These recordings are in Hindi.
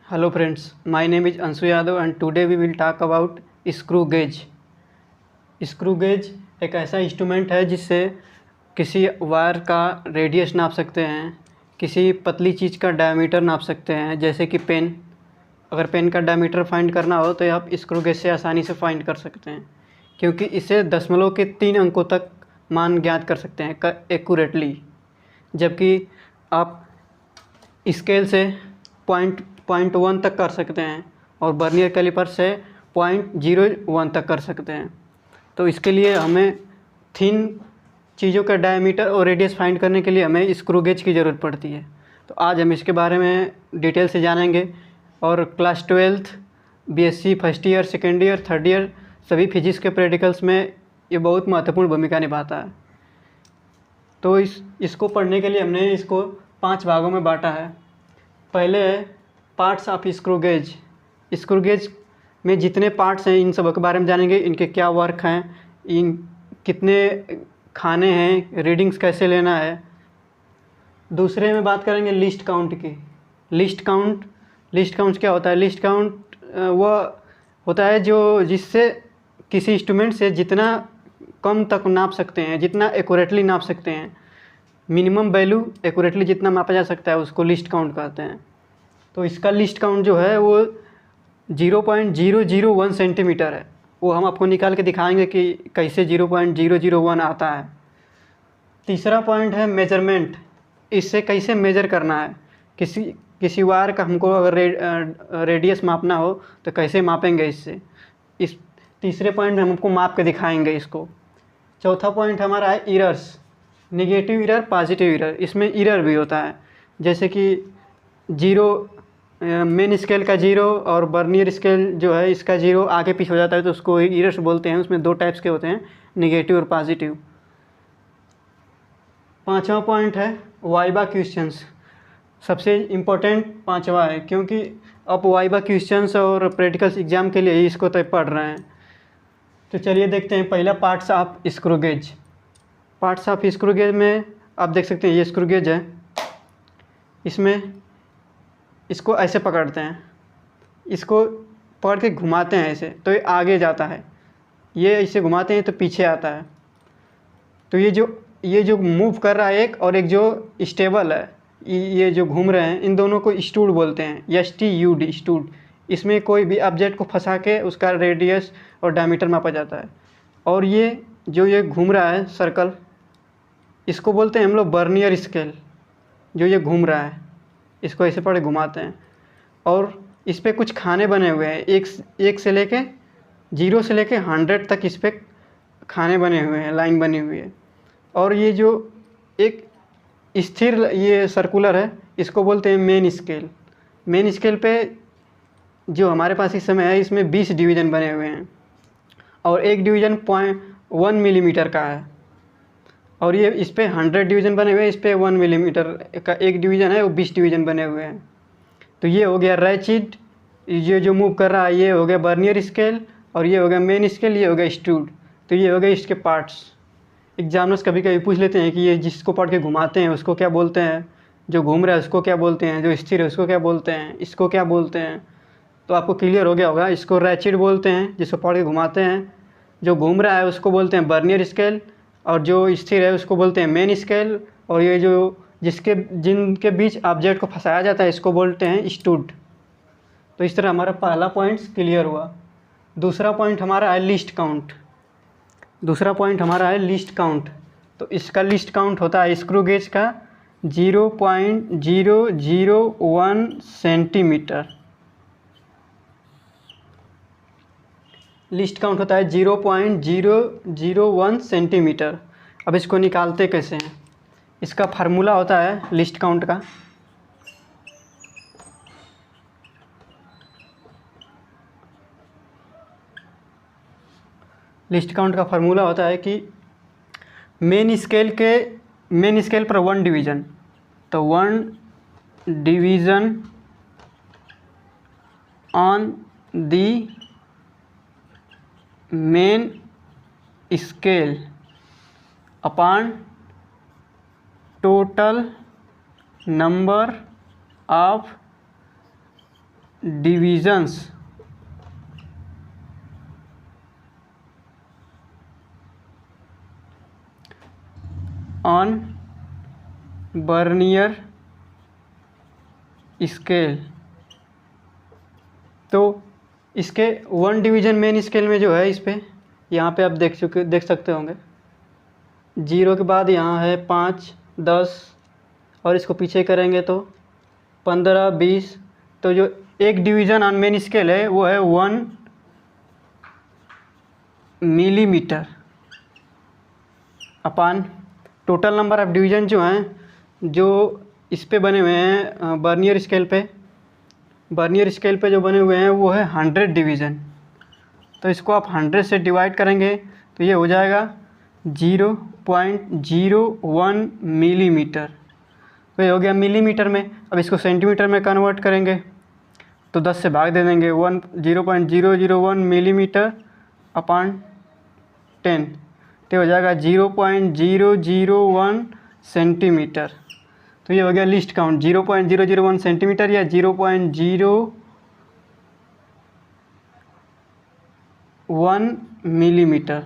Hello friends, my name is Anshu Yadav and today we will talk about screw gauge. Screw gauge एक ऐसा इंस्ट्रूमेंट है जिससे किसी वायर का रेडियस नाप सकते हैं, किसी पतली चीज़ का डायमीटर नाप सकते हैं, जैसे कि पेन। अगर पेन का डायमीटर फाइंड करना हो तो आप स्क्रू गेज से आसानी से फाइंड कर सकते हैं, क्योंकि इससे दशमलव के 3 अंकों तक मान ज्ञात कर सकते हैं एक्यूरेटली, जबकि आप स्केल से पॉइंट 1 तक कर सकते हैं और वर्नियर कैलिपर से 0.01 तक कर सकते हैं। तो इसके लिए हमें थिन चीज़ों का डायमीटर और रेडियस फाइंड करने के लिए हमें स्क्रू गेज की ज़रूरत पड़ती है। तो आज हम इसके बारे में डिटेल से जानेंगे और class 12th BSc first year, second year, third year सभी फिजिक्स के प्रैक्टिकल्स में ये बहुत महत्वपूर्ण भूमिका निभाता है। तो इसको पढ़ने के लिए हमने इसको 5 भागों में बांटा है। पहले है parts of screw gauge. Screw gauge में जितने पार्ट्स हैं इन सब के बारे में जानेंगे, इनके क्या वर्क हैं, इन कितने खाने हैं, रीडिंग्स कैसे लेना है। दूसरे में बात करेंगे लिस्ट काउंट की। लिस्ट काउंट क्या होता है? लिस्ट काउंट वह होता है जिससे किसी इंस्ट्रूमेंट से जितना कम तक नाप सकते हैं, जितना एक्यूरेटली नाप सकते हैं, मिनिमम वैल्यू एक्यूरेटली जितना मापा जा सकता है उसको लिस्ट काउंट कहते हैं। तो इसका लिस्ट काउंट जो है वो 0.001 सेंटीमीटर है। वो हम आपको निकाल के दिखाएंगे कि कैसे 0.001 आता है। तीसरा पॉइंट है मेजरमेंट। इससे कैसे मेजर करना है, किसी वायर का हमको अगर रेडियस मापना हो तो कैसे मापेंगे इससे। इस तीसरे पॉइंट में हम आपको माप के दिखाएंगे इसको। चौथा पॉइंट हमारा है errors, negative error, positive error. इसमें इरर भी होता है, जैसे कि मेन स्केल का 0 और वर्नियर स्केल जो है इसका 0 आगे पीछे हो जाता है तो उसको इरर्स बोलते हैं। उसमें 2 टाइप्स के होते हैं, नेगेटिव और पॉजिटिव। पांचवा पॉइंट है वाइवा क्वेश्चंस। सबसे इम्पोर्टेंट पांचवा है, क्योंकि आप वाइवा क्वेश्चंस और प्रैक्टिकल्स एग्जाम के लिए इसको तो पढ़ रहे हैं। तो चलिए देखते हैं पहला parts of screw gauge. Parts of screw gauge में आप देख सकते हैं ये स्क्रू गेज है। इसको ऐसे पकड़ते हैं, इसको पकड़ के घुमाते हैं ऐसे तो ये आगे जाता है, ये ऐसे घुमाते हैं तो पीछे आता है। तो ये जो मूव कर रहा है एक, और एक जो स्टेबल है, ये जो घूम रहे हैं, इन दोनों को स्टूड बोलते हैं, STUD स्टूड। इसमें कोई भी ऑब्जेक्ट को फंसा के उसका रेडियस और डायमीटर मापा जाता है। और ये घूम रहा है सर्कल, इसको बोलते हैं हम लोग वर्नियर स्केल। जो ये घूम रहा है इसको ऐसे पड़े घुमाते हैं, और इस पर कुछ खाने बने हुए हैं। एक से लेके 0 से लेके 100 तक इस पर खाने बने हुए हैं, लाइन बनी हुई है। और ये जो एक स्थिर ये सर्कुलर है इसको बोलते हैं मेन स्केल। मेन स्केल पे जो हमारे पास इस समय है इसमें 20 डिवीज़न बने हुए हैं, और एक डिवीज़न 0.1 मिलीमीटर का है। और ये इस पर 100 डिवीज़न बने हुए हैं, इस पर 1 मिलीमीटर का एक डिवीज़न है, वो 20 डिवीज़न बने हुए हैं। तो ये हो गया रैचिड, ये जो मूव कर रहा है ये हो गया वर्नियर स्केल, और ये हो गया मेन स्केल, ये हो गया स्टूड। तो ये हो गए इसके पार्ट्स। एग्जामिनर्स कभी कभी पूछ लेते हैं कि ये जिसको पढ़ के घुमाते हैं उसको क्या बोलते हैं, जो घूम रहा है उसको क्या बोलते हैं, जो स्थिर है उसको क्या बोलते हैं, इसको क्या बोलते हैं। तो आपको क्लियर हो गया होगा। इसको रैचिड बोलते हैं जिसको पढ़ के घुमाते हैं, जो घूम रहा है उसको बोलते हैं वर्नियर स्केल, और जो स्थिर है उसको बोलते हैं मेन स्केल, और ये जो जिनके बीच ऑब्जेक्ट को फंसाया जाता है इसको बोलते हैं स्टूड। तो इस तरह हमारा पहला पॉइंट क्लियर हुआ। दूसरा पॉइंट हमारा है लिस्ट काउंट। तो इसका लिस्ट काउंट होता है स्क्रू गेज का 0.001 सेंटीमीटर। लिस्ट काउंट होता है 0.001 सेंटीमीटर। अब इसको निकालते कैसे हैं? इसका फार्मूला होता है लिस्ट काउंट का। लिस्ट काउंट का फार्मूला होता है कि मेन स्केल पर 1 डिवीज़न, तो 1 division on the main scale upon total number of divisions on vernier scale. तो इसके 1 डिवीज़न मेन स्केल में जो है, इस पे यहाँ पे आप देख सकते होंगे, 0 के बाद यहाँ है 5, 10 और इसको पीछे करेंगे तो 15, 20। तो जो एक डिवीज़न ऑन मेन स्केल है वो है 1 millimetre upon total number of division जो हैं जो इस पे बने हुए हैं वर्नियर स्केल पे। वर्नियर स्केल पे जो बने हुए हैं वो है 100 डिवीज़न। तो इसको आप 100 से डिवाइड करेंगे तो ये हो जाएगा 0.01 मिलीमीटर। तो ये हो गया मिलीमीटर में। अब इसको सेंटीमीटर में कन्वर्ट करेंगे तो 10 से भाग दे देंगे। 0.001 मिलीमीटर अपान 10, तो हो जाएगा 0.001 सेंटीमीटर। तो ये हो गया लिस्ट काउंट 0.001 सेंटीमीटर या 0.01 मिलीमीटर।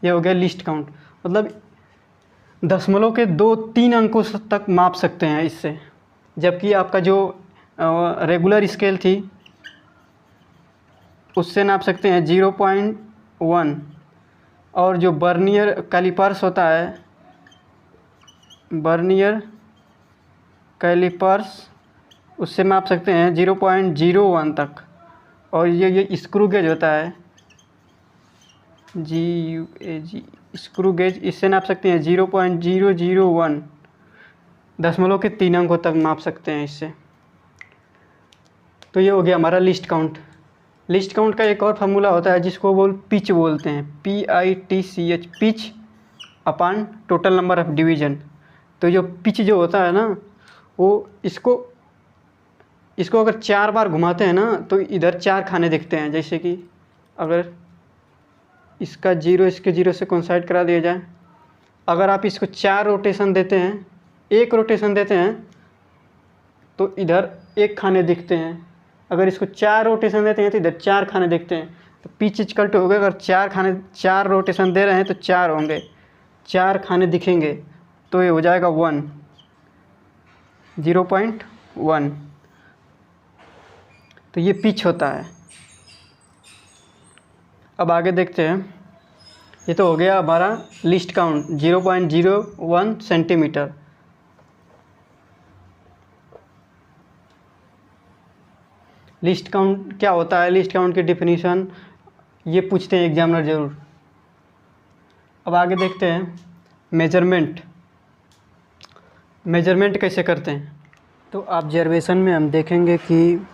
ये हो गया लिस्ट काउंट। मतलब दशमलव के 2-3 अंकों तक माप सकते हैं इससे, जबकि आपका जो रेगुलर स्केल थी उससे नाप सकते हैं 0.1। और जो वर्नियर कैलिपर्स होता है, वर्नियर कैलिपर्स, उससे माप सकते हैं 0.01 तक। और ये स्क्रू गेज होता है GUAG, स्क्रू गेज, इससे नाप सकते हैं 0.001, दशमलव के 3 अंकों तक माप सकते हैं इससे। तो ये हो गया हमारा लिस्ट काउंट। लिस्ट काउंट का एक और फार्मूला होता है जिसको पिच बोलते हैं, PITCH, pitch upon total number of division. तो जो पिच जो होता है ना, वो इसको अगर 4 बार घुमाते हैं ना तो इधर 4 खाने दिखते हैं। जैसे कि अगर इसका 0 इसके 0 से कोइंसाइड करा दिया जाए, अगर आप इसको 4 रोटेशन देते हैं, 1 रोटेशन देते हैं तो इधर 1 खाने दिखते हैं। अगर इसको 4 रोटेशन देते हैं तो इधर 4 खाने दिखते हैं। तो पिच इक्वल टू हो गया, अगर 4 रोटेशन दे रहे हैं तो 4 होंगे, 4 खाने दिखेंगे, तो ये हो जाएगा 0.1। तो ये पिच होता है। अब आगे देखते हैं। ये तो हो गया हमारा list count 0.01 centimetre. List count क्या होता है, लिस्ट काउंट की डिफिनीशन ये पूछते हैं एग्जामिनर ज़रूर। अब आगे देखते हैं मेजरमेंट कैसे करते हैं। तो ऑब्जर्वेशन में हम देखेंगे कि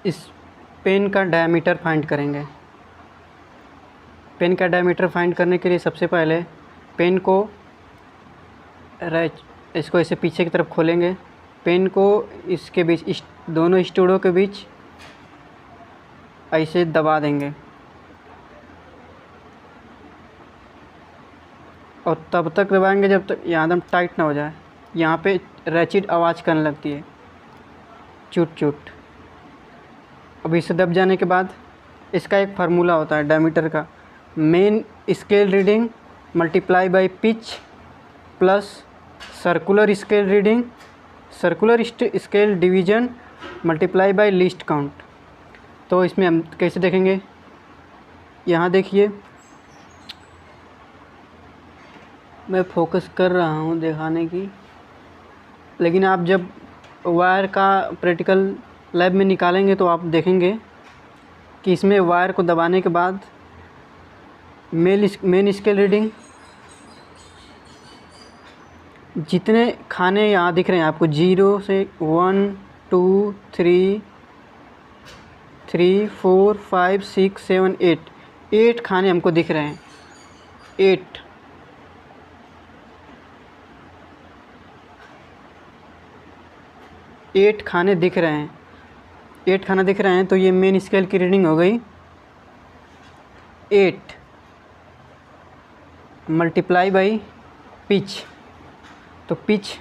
इस पेन का डायमीटर फाइंड करेंगे। पेन का डायमीटर फाइंड करने के लिए सबसे पहले पेन को इसको ऐसे पीछे की तरफ खोलेंगे, पेन को इसके बीच, दोनों स्टूडों के बीच ऐसे दबा देंगे और तब तक दबाएंगे जब तक यहाँ एकदम टाइट ना हो जाए। यहाँ पे रैचिड आवाज़ करने लगती है, चुट चुट। अब इसे दब जाने के बाद इसका एक फार्मूला होता है डायमीटर का, main scale reading multiply by pitch plus circular scale reading, circular scale division multiply by list count. तो इसमें हम कैसे देखेंगे, यहाँ देखिए मैं फोकस कर रहा हूँ दिखाने की, लेकिन आप जब वायर का प्रैक्टिकल लैब में निकालेंगे तो आप देखेंगे कि इसमें वायर को दबाने के बाद मेन स्केल रीडिंग, जितने खाने यहाँ दिख रहे हैं आपको 0 से 1 2 3 3 4 5 6 7 8 खाने हमको दिख रहे हैं। 8 खाने दिख रहे हैं, 8 खाने दिख रहे हैं। तो ये मेन स्केल की रीडिंग हो गई 8 मल्टीप्लाई बाई पिच। तो पिच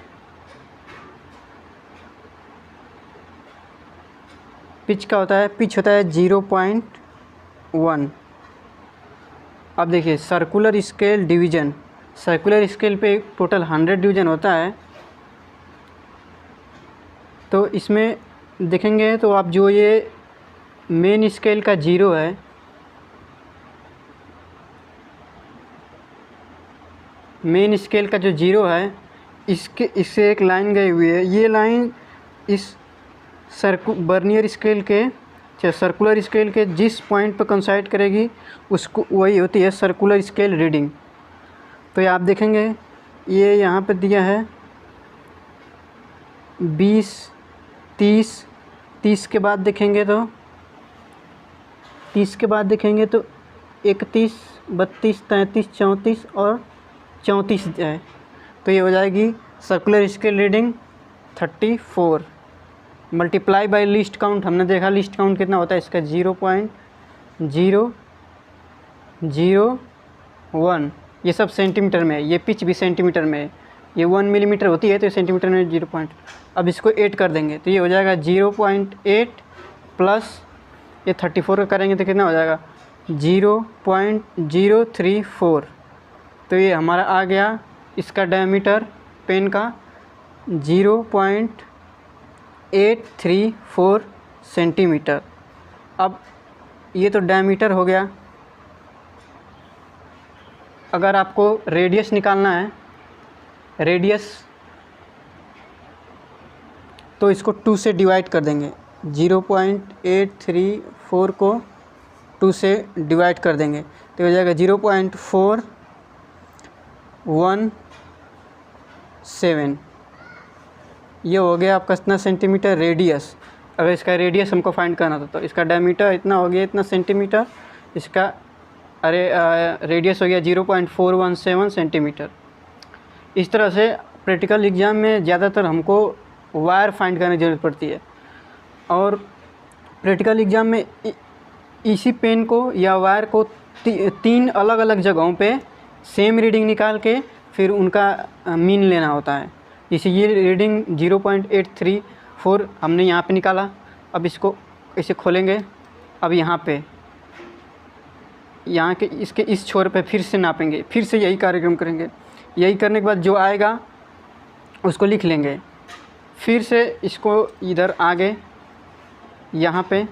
पिच का होता है, पिच होता है 0.1। अब देखिए circular scale division, circular scale पे टोटल 100 डिवीज़न होता है। तो इसमें देखेंगे तो आप जो ये मेन स्केल का 0 है, मेन स्केल का जो 0 है, इससे एक लाइन गई हुई है। ये लाइन इस वर्नियर स्केल के सर्कुलर स्केल के जिस पॉइंट पर कंसाइड करेगी उसको वही होती है सर्कुलर स्केल रीडिंग। तो ये आप देखेंगे ये यहाँ पे दिया है 20, 30, 30 के बाद देखेंगे तो 31, 31, 32, 33, 34 और 34 है। तो ये हो जाएगी circular scale reading 34 multiply by least count. हमने देखा लीस्ट काउंट कितना होता है इसका 0.001। ये सब सेंटीमीटर में है, ये पिच भी सेंटीमीटर में है। ये 1 मिलीमीटर होती है तो सेंटीमीटर में 0. अब इसको 8 कर देंगे तो ये हो जाएगा 0.8 प्लस ये 34 का करेंगे तो कितना हो जाएगा 0.034। तो ये हमारा आ गया इसका डायमीटर पेन का 0.834 सेंटीमीटर। अब ये तो डायमीटर हो गया। अगर आपको रेडियस निकालना है, रेडियस तो इसको 2 से डिवाइड कर देंगे। 0.834 को 2 से डिवाइड कर देंगे तो हो जाएगा 0.417। ये हो गया आपका इतना सेंटीमीटर रेडियस। अगर इसका रेडियस हमको फाइंड करना था तो इसका डायमीटर इतना हो गया, इतना सेंटीमीटर, इसका रेडियस हो गया 0.417 सेंटीमीटर। इस तरह से प्रैक्टिकल एग्ज़ाम में ज़्यादातर हमको वायर फाइंड करने की ज़रूरत पड़ती है। और प्रैक्टिकल एग्ज़ाम में इसी पेन को या वायर को 3 अलग अलग जगहों पे सेम रीडिंग निकाल के फिर उनका मीन लेना होता है। जैसे ये रीडिंग 0.834 हमने यहाँ पे निकाला। अब इसको ऐसे खोलेंगे। अब यहाँ पे यहाँ के इसके इस छोर पे फिर से नापेंगे, फिर से यही कार्यक्रम करेंगे। यही करने के बाद जो आएगा उसको लिख लेंगे। फिर से इसको इधर आगे यहाँ पे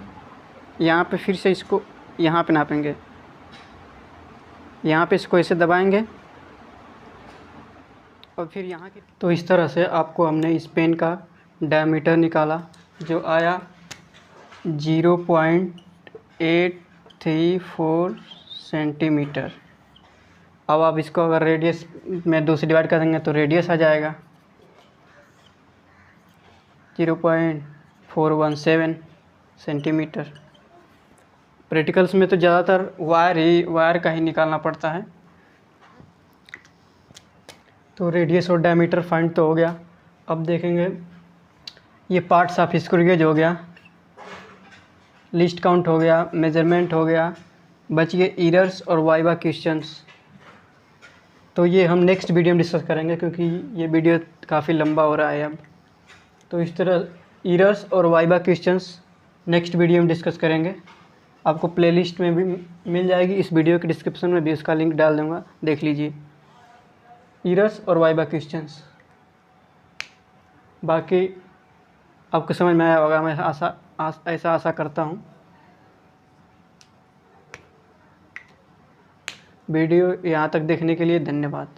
फिर से इसको यहाँ पे नापेंगे। यहाँ पे इसको ऐसे दबाएंगे और फिर यहाँ की। तो इस तरह से आपको हमने इस पेन का डायमीटर निकाला जो आया 0.834 सेंटीमीटर। अब आप इसको अगर रेडियस में 2 से डिवाइड कर देंगे तो रेडियस आ जाएगा 0.417 सेंटीमीटर। प्रैक्टिकल्स में तो ज़्यादातर वायर का ही निकालना पड़ता है। तो रेडियस और डायमीटर फाइंड तो हो गया। अब देखेंगे ये पार्ट्स ऑफ स्क्रू गेज हो गया, लिस्ट काउंट हो गया, मेजरमेंट हो गया, बच गए एरर्स और वाइवा क्वेश्चंस। तो ये हम नेक्स्ट वीडियो में डिस्कस करेंगे क्योंकि ये वीडियो काफ़ी लंबा हो रहा है अब। तो इस तरह एरर्स और वाइवा क्वेश्चंस नेक्स्ट वीडियो में डिस्कस करेंगे। आपको प्लेलिस्ट में भी मिल जाएगी, इस वीडियो के डिस्क्रिप्शन में भी उसका लिंक डाल दूँगा, देख लीजिए एरर्स और वाइवा क्वेश्चंस। बाकी आपको समझ में आया होगा, मैं ऐसा आशा करता हूँ। वीडियो यहाँ तक देखने के लिए धन्यवाद।